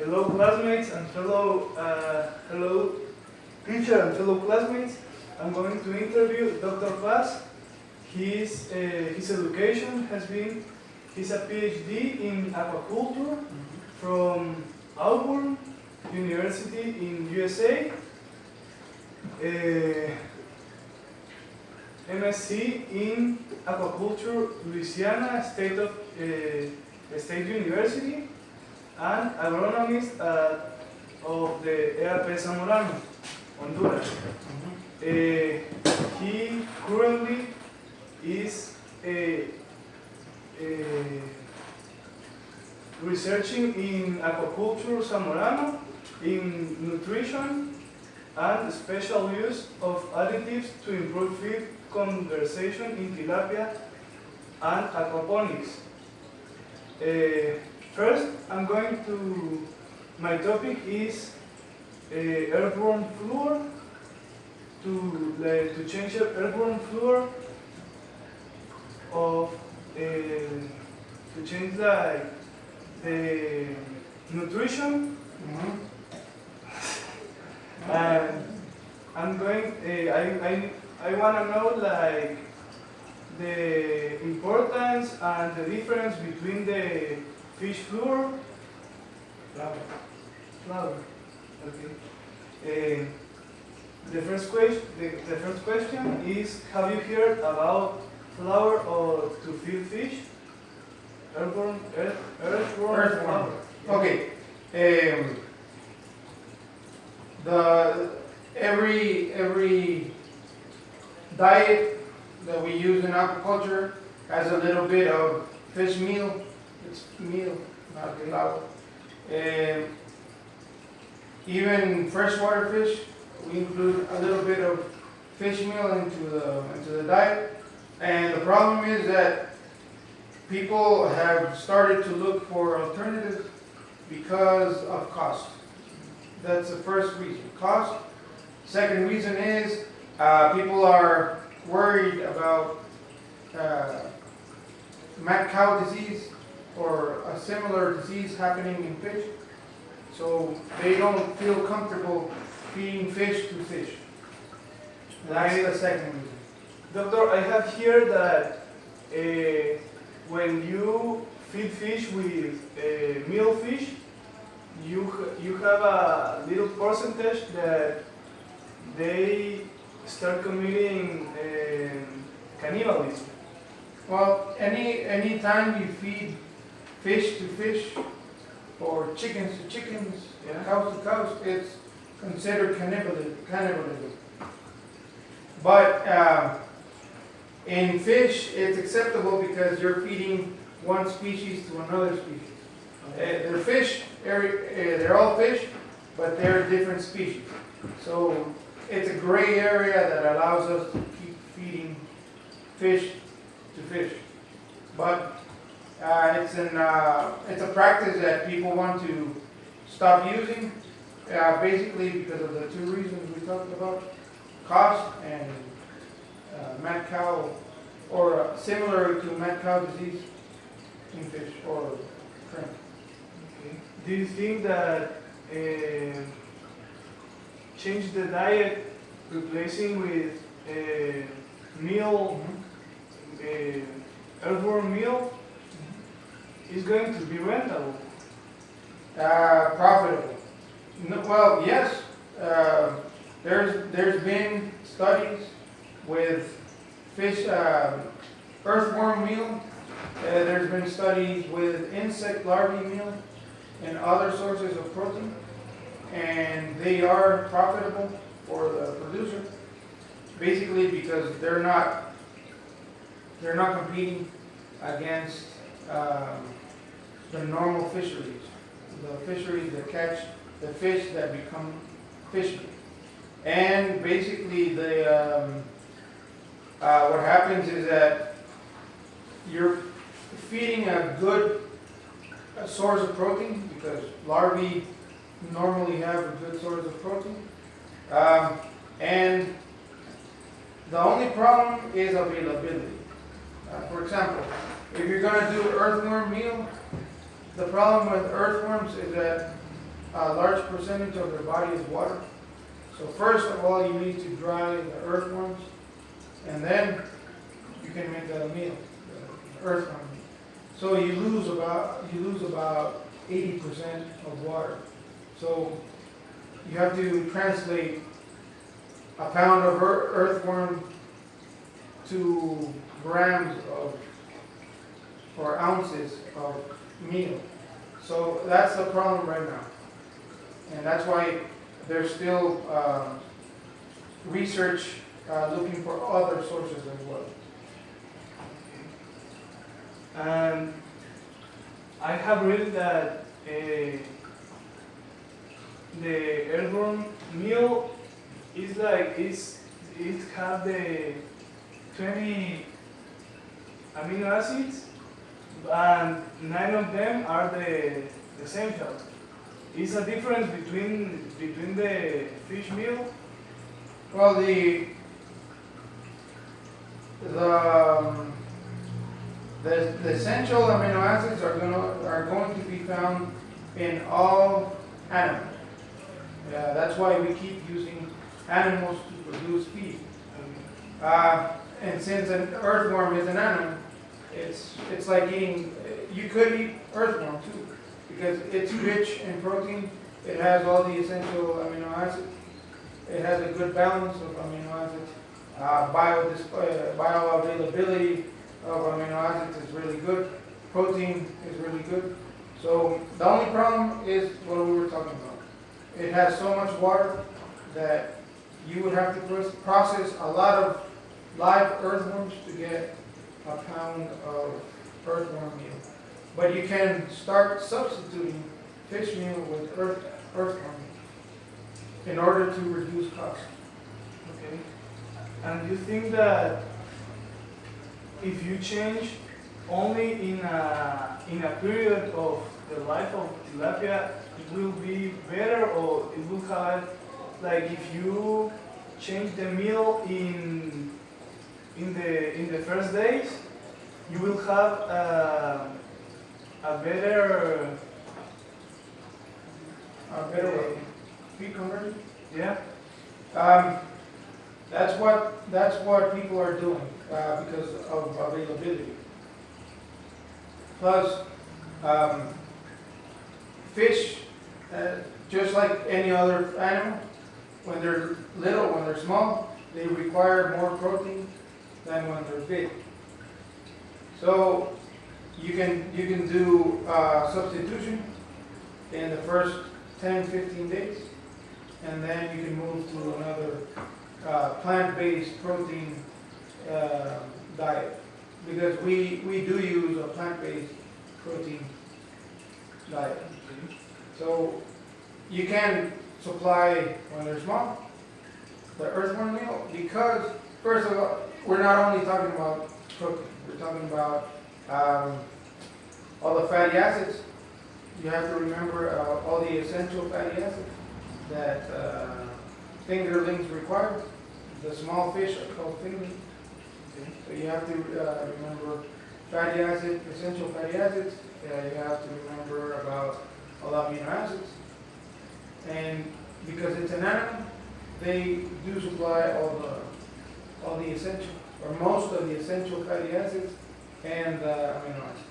Hello classmates and hello teacher and fellow classmates. I'm going to interview Dr. Paz. His education has been, he's a PhD in aquaculture from Auburn University in USA. MSc in aquaculture, Louisiana State University, and agronomist of the EAP Zamorano, Honduras. He currently is researching in aquaculture Zamorano, in nutrition, and special use of additives to improve feed conservation in tilapia and aquaponics. First, my topic is airborne fluor. To change the airborne fluor to change the nutrition. And I want to know like the importance and the difference between the fish fluor. Flour. Okay. The first question is: have you heard about flour or to feed fish? Earthworm flour. Okay. Every diet that we use in aquaculture has a little bit of fish meal. It's meal, not flour. Even freshwater fish, we include a little bit of fish meal into the diet. And the problem is that people have started to look for alternatives because of cost. That's the first reason, cost. Second reason is people are worried about mad cow disease or a similar disease happening in fish. So they don't feel comfortable feeding fish to fish. That's the second reason. Doctor, I have heard that when you feed fish with meal fish, you have a little percentage that they start committing cannibalism. Well, any time you feed fish to fish or chickens to chickens, cows to cows, it's considered cannibalism. But in fish, it's acceptable because you're feeding one species to another species. They're fish, they're all fish, but they're different species. So it's a gray area that allows us to keep feeding fish to fish. But it's a practice that people want to stop using, basically because of the two reasons we talked about, cost and mad cow, or similar to mad cow disease in fish or shrimp. Okay. Do you think that change the diet, replacing with meal, earthworm meal, is going to be rentable? Profitable? No, well, yes. There's been studies with fish earthworm meal. There's been studies with insect larvae meal and other sources of protein, and they are profitable for the producer, basically because they're not competing against the normal fisheries, the fisheries that catch the fish that become fishermen. And basically, what happens is that you're feeding a good source of protein, because larvae normally have a good source of protein. And the only problem is availability. For example, if you're going to do earthworm meal, the problem with earthworms is that a large percentage of their body is water. So first of all, you need to dry the earthworms, and then you can make that a meal, the earthworm meal. So you lose about 80% of water. So you have to translate a pound of earthworm to grams of, or ounces of meal. So that's the problem right now. And that's why there's still research looking for other sources as well. And I have read that the earthworm meal is like it have the 20 amino acids, and 9 of them are the essential. Is a difference between the fish meal? Well, the essential amino acids are going to be found in all animals. That's why we keep using animals to produce feed. And since an earthworm is an animal, it's like eating. You could eat earthworm too, because it's rich in protein. It has all the essential amino acids. It has a good balance of amino acids. Bioavailability of amino acids is really good. Protein is really good. So the only problem is what we were talking about. It has so much water that you would have to process a lot of live earthworms to get a pound of earthworm meal. But you can start substituting fish meal with earthworm in order to reduce costs. Okay. And you think that if you change only in a period of the life of tilapia, it will be better, or it will have, like, if you change the meal in the first days, you will have a better feed conversion? Yeah. That's what people are doing because of availability. Plus, fish, just like any other animal, when they're little, when they're small, they require more protein than when they're big. So you can do substitution in the first 10-15 days, and then you can move to another plant-based protein diet, because we do use a plant-based protein diet. So you can supply, when they're small, the earthworm meal, because first of all, we're not only talking about protein, we're talking about all the fatty acids. You have to remember all the essential fatty acids that fingerlings require. The small fish are called fingerlings. So you have to remember fatty acids, essential fatty acids. You have to remember about all amino acids. And because it's an animal, they do supply all the essential, or most of the essential fatty acids and amino acids.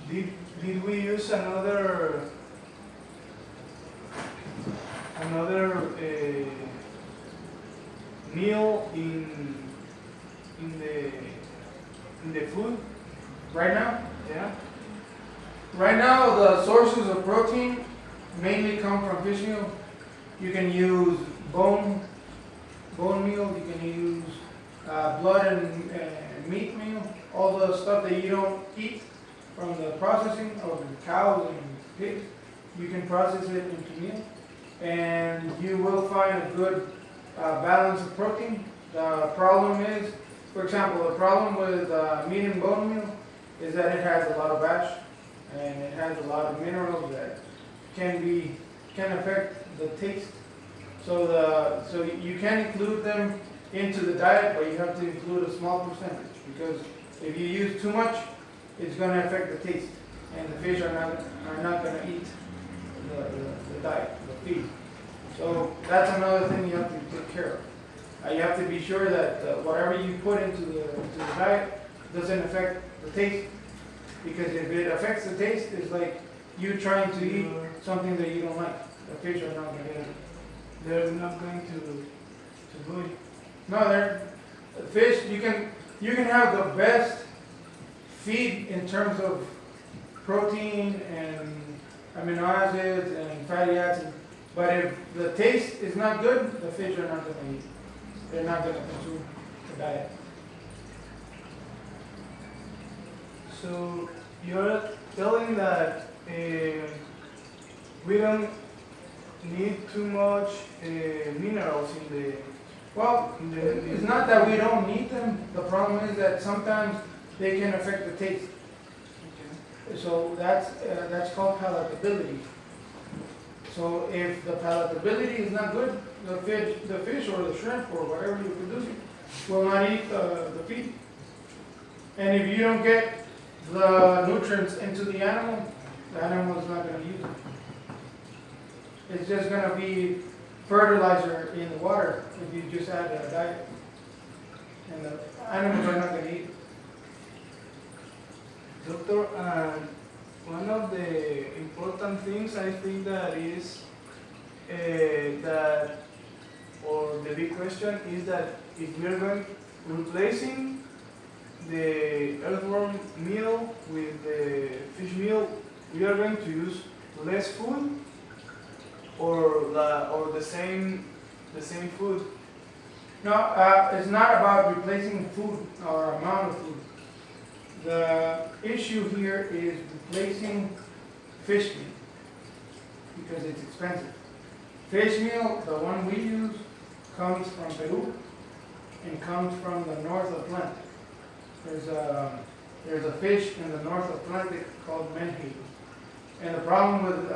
Did we use another meal in the food Right now? Yeah. Right now, the sources of protein mainly come from fish meal. You can use bone meal. You can use blood and meat meal. All the stuff that you don't eat from the processing of cows and pigs, you can process it into meal, and you will find a good balance of protein. The problem is, for example, the problem with meat and bone meal is that it has a lot of ash and it has a lot of minerals that can affect the taste. So you can include them into the diet, but you have to include a small percentage, because if you use too much, it's gonna affect the taste, and the fish are not gonna eat the diet, the feed. So that's another thing you have to take care of. You have to be sure that whatever you put into the diet doesn't affect the taste, because if it affects the taste, it's like you trying to eat something that you don't like. The fish are not gonna eat it. They're not going to do it. No, fish, you can have the best feed in terms of protein and amino acids and fatty acids, but if the taste is not good, the fish are not going to eat. They're not going to consume the diet. So you're telling that we don't need too much minerals in the. Well, it's not that we don't need them. The problem is that sometimes they can affect the taste. So that's called palatability. So if the palatability is not good, the fish or the shrimp or whatever you're producing will not eat the feed. And if you don't get the nutrients into the animal is not going to use it. It's just going to be fertilizer in the water if you just add a diet. And the animals are not going to eat it. Doctor, one of the important things I think that is or the big question is that if we are replacing the earthworm meal with the fish meal, we are going to use less food or the same food. No, it's not about replacing food or amount of food. The issue here is replacing fish meal because it's expensive. Fish meal, the one we use, comes from Peru and comes from the North Atlantic. There's a fish in the North Atlantic called menhaden. And the problem with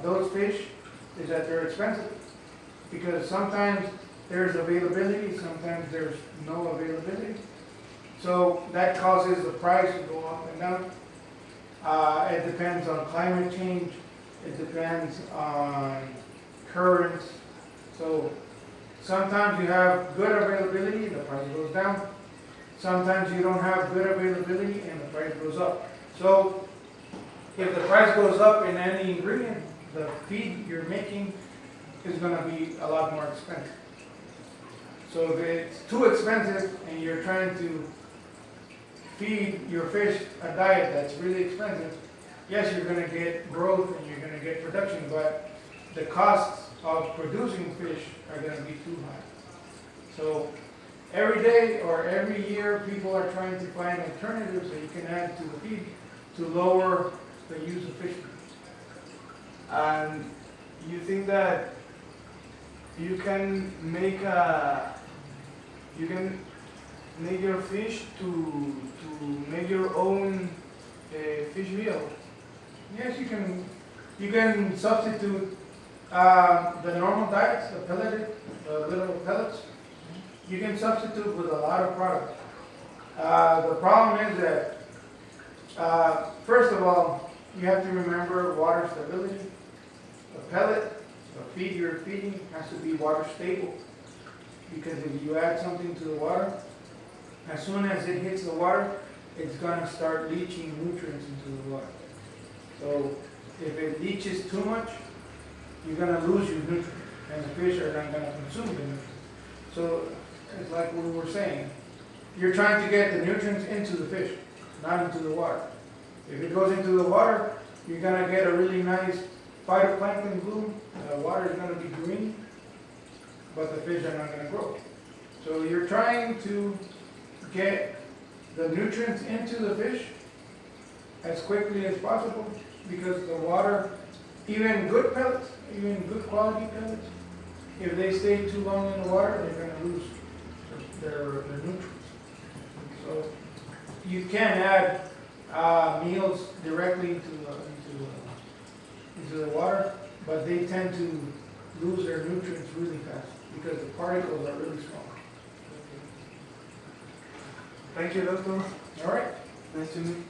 those fish is that they're expensive because sometimes there's availability, sometimes there's no availability. So that causes the price to go up and down. It depends on climate change. It depends on currents. So sometimes you have good availability, the price goes down. Sometimes you don't have good availability and the price goes up. So if the price goes up in any ingredient, the feed you're making is going to be a lot more expensive. So if it's too expensive and you're trying to feed your fish a diet that's really expensive, yes, you're going to get growth and you're going to get production, but the costs of producing fish are going to be too high. So every day or every year, people are trying to find alternatives that you can add to the feed to lower the use of fish. And you think that you can make your fish to make your own fish meal? Yes, you can. You can substitute the normal diets, the pelleted, the little pellets. You can substitute with a lot of product. The problem is that first of all, you have to remember water stability. The pellet, the feed you're feeding has to be water stable, because if you add something to the water, as soon as it hits the water, it's going to start leaching nutrients into the water. So if it leaches too much, you're going to lose your nutrients, and the fish are not going to consume the nutrients. So it's like we were saying, you're trying to get the nutrients into the fish, not into the water. If it goes into the water, you're going to get a really nice phytoplankton bloom. The water is going to be green, but the fish are not going to grow. So you're trying to get the nutrients into the fish as quickly as possible, because the water, even good pellets, even good quality pellets, if they stay too long in the water, they're going to lose their nutrients. So you can add meals directly into the water, but they tend to lose their nutrients really fast because the particles are really small. Thank you, doctor. All right. Nice to meet you.